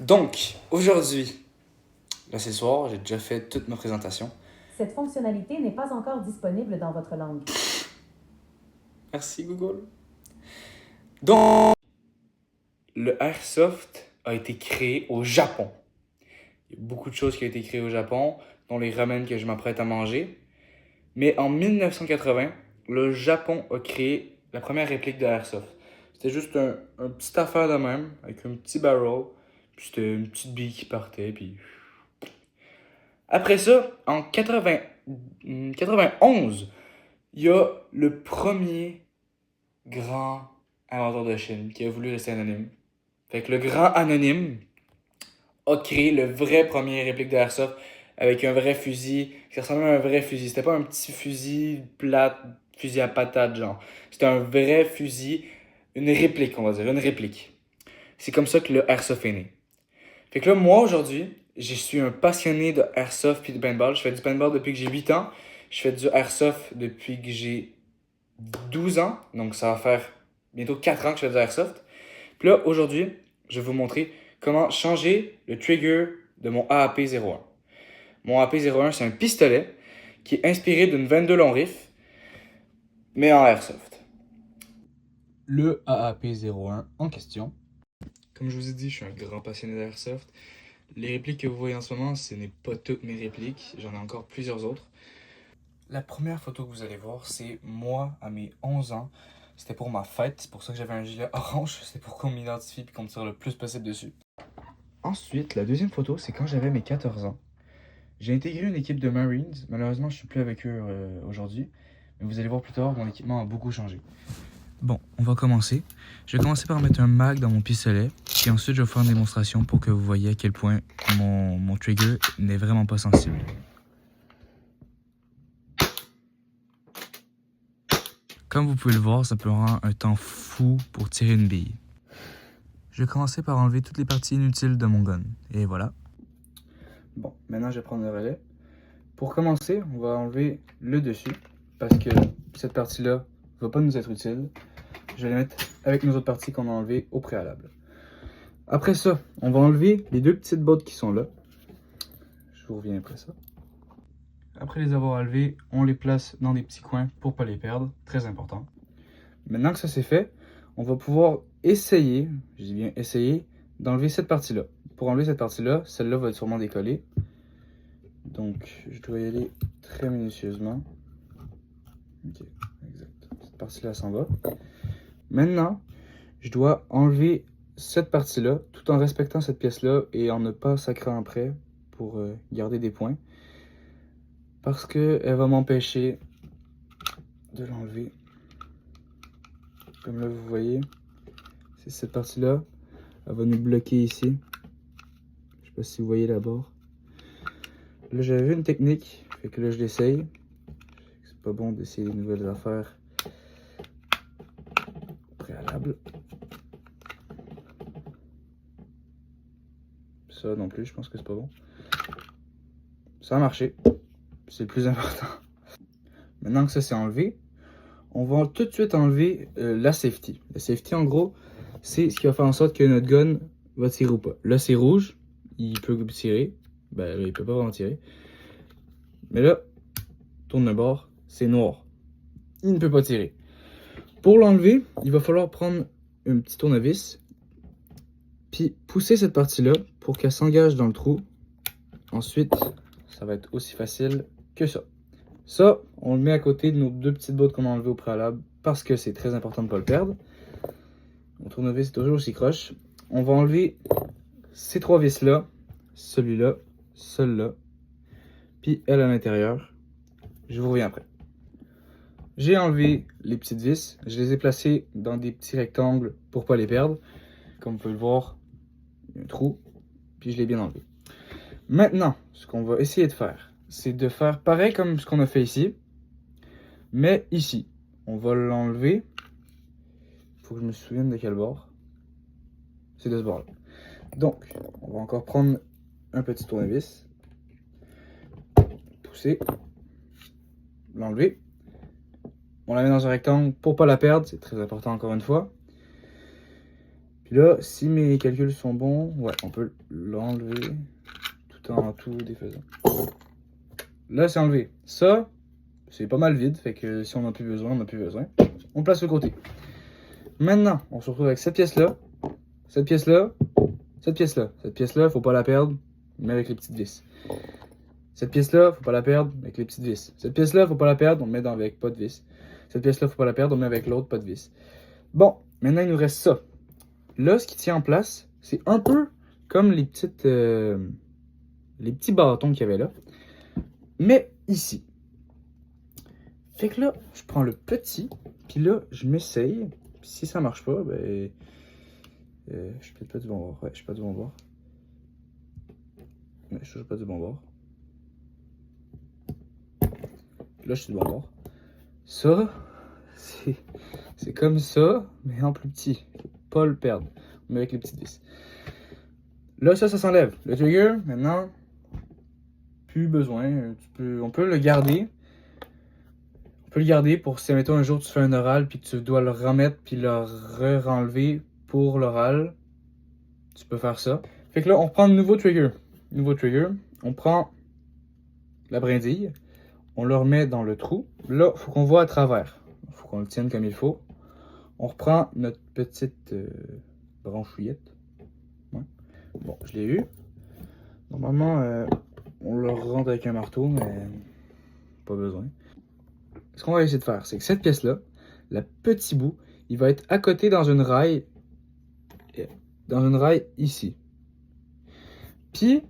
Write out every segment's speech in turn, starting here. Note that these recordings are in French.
Donc, aujourd'hui, là c'est le soir, j'ai déjà fait toute ma présentation. Cette fonctionnalité n'est pas encore disponible dans votre langue. Merci Google. Donc, le Airsoft a été créé au Japon. Il y a beaucoup de choses qui ont été créées au Japon, dont les ramen que je m'apprête à manger. Mais en 1980, le Japon a créé la première réplique de Airsoft. C'était juste un petit affaire de même, avec un petit barrel, puis c'était une petite bille qui partait, puis... Après ça, en 91, il y a le premier grand inventeur de Chine qui a voulu rester anonyme. Fait que le grand anonyme a créé le vrai premier réplique de Airsoft avec un vrai fusil qui ressemblait à un vrai fusil. C'était pas un petit fusil plate, fusil à patate, genre. C'était un vrai fusil, une réplique, on va dire, une réplique. C'est comme ça que le Airsoft est né. Fait que là, moi, aujourd'hui, je suis un passionné de Airsoft puis de paintball. Je fais du paintball depuis que j'ai 8 ans. Je fais du Airsoft depuis que j'ai 12 ans. Donc, ça va faire bientôt 4 ans que je fais du Airsoft. Puis là, aujourd'hui, je vais vous montrer comment changer le trigger de mon AAP-01. Mon AAP-01, c'est un pistolet qui est inspiré d'une 22 long riff, mais en Airsoft. Le AAP-01 en question. Comme je vous ai dit, je suis un grand passionné d'Airsoft. Les répliques que vous voyez en ce moment, ce n'est pas toutes mes répliques. J'en ai encore plusieurs autres. La première photo que vous allez voir, c'est moi à mes 11 ans. C'était pour ma fête, c'est pour ça que j'avais un gilet orange. C'est pour qu'on m'identifie et qu'on me tire le plus possible dessus. Ensuite, la deuxième photo, c'est quand j'avais mes 14 ans. J'ai intégré une équipe de Marines. Malheureusement, je ne suis plus avec eux aujourd'hui. Mais vous allez voir plus tard, mon équipement a beaucoup changé. Bon, on va commencer. Je vais commencer par mettre un mag dans mon pistolet. Et ensuite, je vais faire une démonstration pour que vous voyez à quel point mon trigger n'est vraiment pas sensible. Comme vous pouvez le voir, ça peut prendre un temps fou pour tirer une bille. Je vais commencer par enlever toutes les parties inutiles de mon gun. Et voilà. Bon, maintenant je vais prendre le relais. Pour commencer, on va enlever le dessus, parce que cette partie-là ne va pas nous être utile. Je vais la mettre avec nos autres parties qu'on a enlevées au préalable. Après ça, on va enlever les deux petites bottes qui sont là. Je vous reviens après ça. Après les avoir enlevées, on les place dans des petits coins pour ne pas les perdre. Très important. Maintenant que ça c'est fait, on va pouvoir essayer, je dis bien essayer, d'enlever cette partie-là. Pour enlever cette partie-là, celle-là va être sûrement décollée. Donc, je dois y aller très minutieusement. Ok, exact. Cette partie-là s'en va. Maintenant, je dois enlever cette partie-là, tout en respectant cette pièce-là et en ne pas sacrer après pour garder des points. Parce qu'elle va m'empêcher de l'enlever. Comme là, vous voyez, c'est cette partie-là. Elle va nous bloquer ici. Je sais pas si vous voyez là-bas. Là, j'avais vu une technique, fait que là, je l'essaye. C'est pas bon d'essayer de nouvelles affaires préalables. Ça non plus, je pense que c'est pas bon. Ça a marché, c'est le plus important. Maintenant que ça c'est enlevé, on va tout de suite enlever la safety. La safety, en gros, c'est ce qui va faire en sorte que notre gun va tirer ou pas. Là, c'est rouge, il peut tirer. Ben là, il peut pas vraiment tirer. Mais là, tourne le bord, c'est noir. Il ne peut pas tirer. Pour l'enlever, il va falloir prendre un petit tournevis, puis pousser cette partie-là pour qu'elle s'engage dans le trou. Ensuite, ça va être aussi facile que ça. Ça, on le met à côté de nos deux petites bottes qu'on a enlevées au préalable parce que c'est très important de ne pas le perdre. Mon tournevis est toujours aussi croche. On va enlever ces trois vis-là, celui-là, celui-là, puis elle à l'intérieur. Je vous reviens après. J'ai enlevé les petites vis, je les ai placées dans des petits rectangles pour ne pas les perdre. Comme vous pouvez le voir, il y a un trou, puis je l'ai bien enlevé. Maintenant, ce qu'on va essayer de faire, c'est de faire pareil comme ce qu'on a fait ici, mais ici. On va l'enlever. Il faut que je me souvienne de quel bord. C'est de ce bord-là. Donc, on va encore prendre un petit tournevis, pousser, l'enlever. On la met dans un rectangle pour ne pas la perdre, c'est très important encore une fois. Puis là, si mes calculs sont bons, ouais, on peut l'enlever tout en tout défaisant. Là, c'est enlevé. Ça, c'est pas mal vide, fait que si on n'a plus besoin, on n'a plus besoin. On place de côté. Maintenant, on se retrouve avec cette pièce-là, cette pièce-là, cette pièce-là. Cette pièce-là, faut pas la perdre, mais avec les petites vis. Cette pièce-là, faut pas la perdre avec les petites vis. Cette pièce-là, faut pas la perdre, on met dans avec pas de vis. Cette pièce-là, faut pas la perdre, on met avec l'autre, pas de vis. Bon, maintenant, il nous reste ça. Là, ce qui tient en place, c'est un peu comme les petits bâtons qu'il y avait là, mais ici. Fait que là, je prends le petit, puis là, je m'essaye. Si ça marche pas, ben... je suis peut-être pas du bon bord. Ouais, je suis pas du bon bord. Ouais, je suis toujours pas du bon bord. Là, je suis du bon bord. Ça, c'est comme ça, mais en plus petit. Faut pas le perdre. Mais avec les petites vis. Là, ça s'enlève. Le trigger, maintenant, plus besoin. On peut le garder. On peut le garder pour si, mettons, un jour tu fais un oral, puis que tu dois le remettre, puis le renlever pour l'oral. Tu peux faire ça. Fait que là, on prend le nouveau trigger. Nouveau trigger. On prend la brindille. On le remet dans le trou. Là, il faut qu'on voit à travers. Il faut qu'on le tienne comme il faut. On reprend notre petite branchouillette. Ouais. Bon, je l'ai eu. Normalement, on le rentre avec un marteau, mais pas besoin. Ce qu'on va essayer de faire, c'est que cette pièce-là, le petit bout, il va être à côté dans une raille. Dans une raille ici. Puis,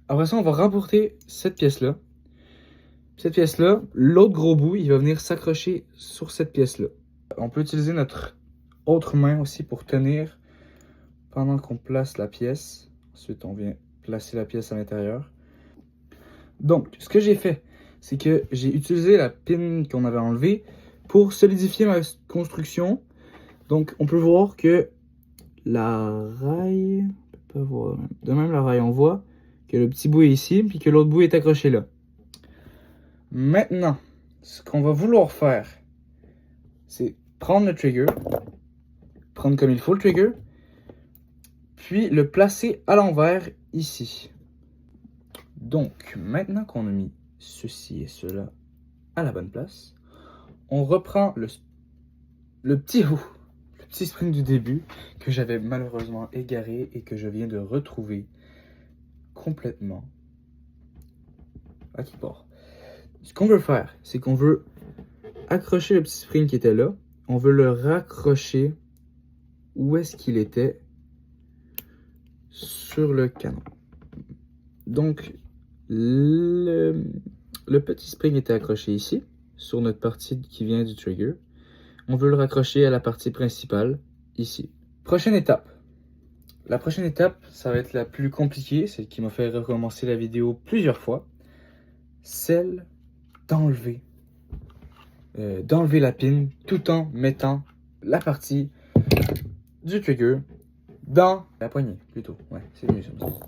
après ça, on va remporter cette pièce-là. Cette pièce-là, l'autre gros bout, il va venir s'accrocher sur cette pièce-là. On peut utiliser notre autre main aussi pour tenir pendant qu'on place la pièce. Ensuite, on vient placer la pièce à l'intérieur. Donc, ce que j'ai fait, c'est que j'ai utilisé la pin qu'on avait enlevée pour solidifier ma construction. Donc, on peut voir que la raille... On peut pas voir. De même, la raille, on voit que le petit bout est ici, puis que l'autre bout est accroché là. Maintenant, ce qu'on va vouloir faire, c'est prendre le trigger, prendre comme il faut le trigger, puis le placer à l'envers ici. Donc, maintenant qu'on a mis ceci et cela à la bonne place, on reprend le petit spring du début que j'avais malheureusement égaré et que je viens de retrouver complètement à qui part. Ce qu'on veut faire, c'est qu'on veut accrocher le petit spring qui était là. On veut le raccrocher où est-ce qu'il était sur le canon. Donc, le petit spring était accroché ici, sur notre partie qui vient du trigger. On veut le raccrocher à la partie principale, ici. Prochaine étape. La prochaine étape, ça va être la plus compliquée, celle qui m'a fait recommencer la vidéo plusieurs fois. Celle d'enlever la pin tout en mettant la partie du trigger dans la poignée, plutôt. Ouais, c'est mieux comme ça.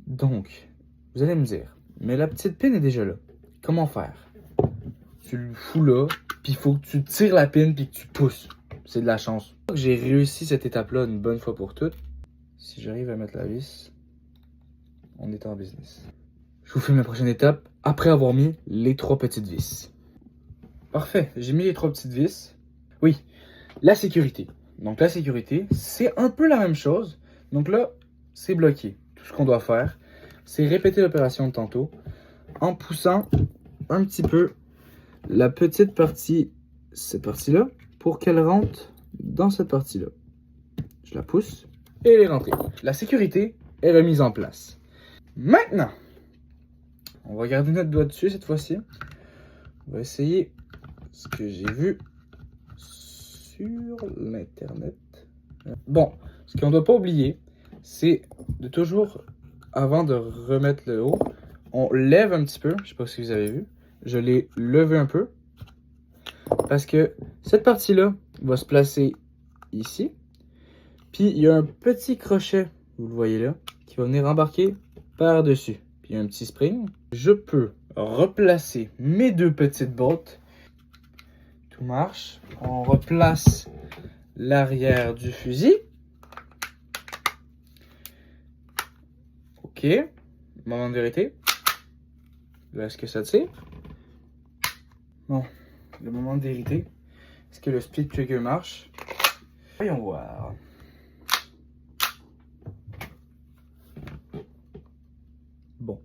Donc, vous allez me dire, mais la petite pin est déjà là. Comment faire? Tu le fous là, puis il faut que tu tires la pin puis que tu pousses. C'est de la chance. J'ai réussi cette étape-là une bonne fois pour toutes. Si j'arrive à mettre la vis, on est en business. Je vous filme la prochaine étape après avoir mis les 3 petites vis. Parfait, j'ai mis les 3 petites vis. Oui, la sécurité. Donc la sécurité, c'est un peu la même chose. Donc là, c'est bloqué. Tout ce qu'on doit faire, c'est répéter l'opération de tantôt en poussant un petit peu la petite partie, cette partie-là, pour qu'elle rentre dans cette partie-là. Je la pousse et elle est rentrée. La sécurité est remise en place. Maintenant, on va garder notre doigt dessus cette fois-ci. On va essayer ce que j'ai vu sur l'internet. Bon, ce qu'on ne doit pas oublier, c'est de toujours, avant de remettre le haut, on lève un petit peu. Je ne sais pas si vous avez vu. Je l'ai levé un peu. Parce que cette partie-là va se placer ici. Puis il y a un petit crochet, vous le voyez là, qui va venir embarquer par-dessus. Puis il y a un petit spring. Je peux replacer mes 2 petites bottes. Tout marche. On replace l'arrière du fusil. Ok. Moment de vérité. Là, est-ce que ça tire? Bon, le moment de vérité. Est-ce que le split trigger marche? Voyons voir. Bon.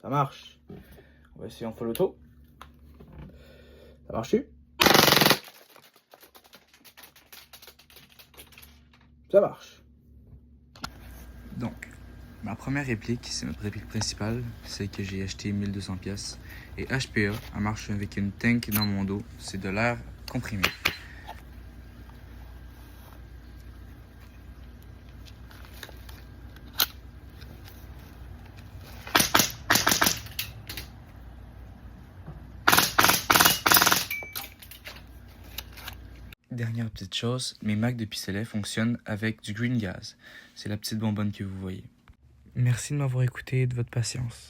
Ça marche. On va essayer en full auto. Ça marche-tu? Ça marche. Donc, ma première réplique, c'est notre réplique principale, c'est que j'ai acheté 1200 pièces. Et HPA, elle marche avec une tank dans mon dos. C'est de l'air comprimé. Dernière petite chose, mes Macs de pistolet fonctionnent avec du green gas. C'est la petite bonbonne que vous voyez. Merci de m'avoir écouté et de votre patience.